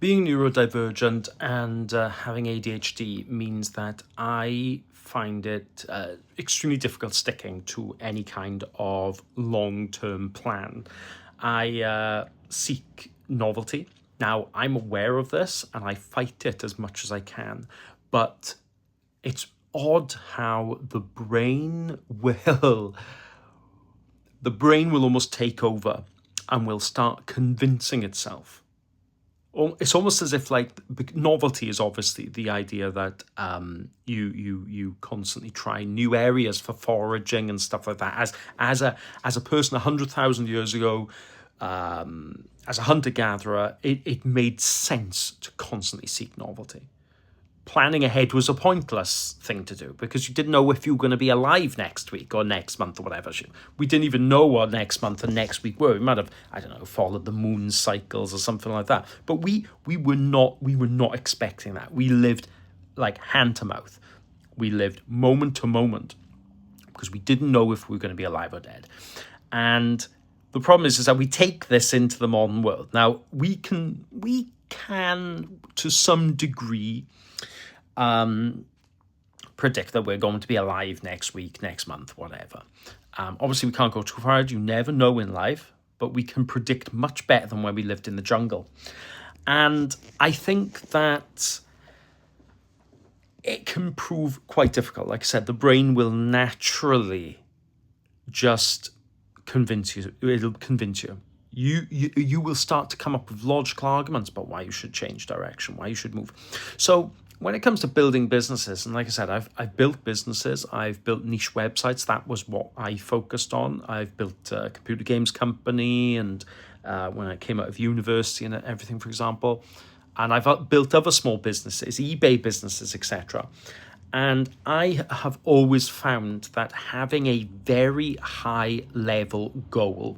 Being neurodivergent and having ADHD means that I find it extremely difficult sticking to any kind of long-term plan. I seek novelty. Now, I'm aware of this and I fight it as much as I can, but it's odd how the brain will almost take over and will start convincing itself. It's almost as if, like, novelty is obviously the idea that you constantly try new areas for foraging and stuff like that. As a person 100,000 years ago, as a hunter gatherer, it made sense to constantly seek novelty. Planning ahead was a pointless thing to do because you didn't know if you were going to be alive next week or next month or whatever. We didn't even know what next month and next week were. We might have, I don't know, followed the moon cycles or something like that. But we were not expecting that. We lived like hand to mouth. We lived moment to moment because we didn't know if we were going to be alive or dead. And the problem is that we take this into the modern world. Now, we can to some degree predict that we're going to be alive next week, next month, whatever. Obviously, we can't go too far. You never know in life, but we can predict much better than when we lived in the jungle. And I think that it can prove quite difficult. Like I said, the brain will naturally just convince you. It'll convince you. You will start to come up with logical arguments about why you should change direction, why you should move. So when it comes to building businesses, and like I said, I've built businesses, I've built niche websites. That was what I focused on. I've built a computer games company, and when I came out of university and everything, for example, and I've built other small businesses, eBay businesses, etc. And I have always found that having a very high level goal,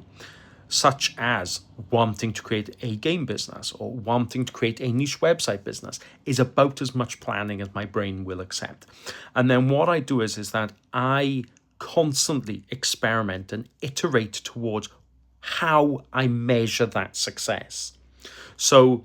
such as wanting to create a game business or wanting to create a niche website business, is about as much planning as my brain will accept. And then what I do is that I constantly experiment and iterate towards how I measure that success. So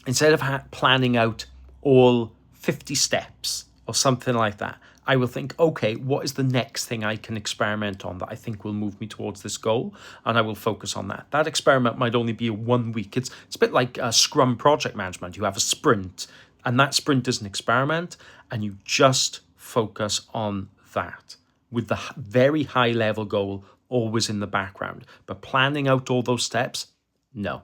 instead of planning out all 50 steps or something like that, I will think, okay, what is the next thing I can experiment on that I think will move me towards this goal? And I will focus on that. That experiment might only be a 1 week. It's a bit like Scrum project management. You have a sprint, and that sprint is an experiment, and you just focus on that with the very high level goal always in the background. But planning out all those steps, no.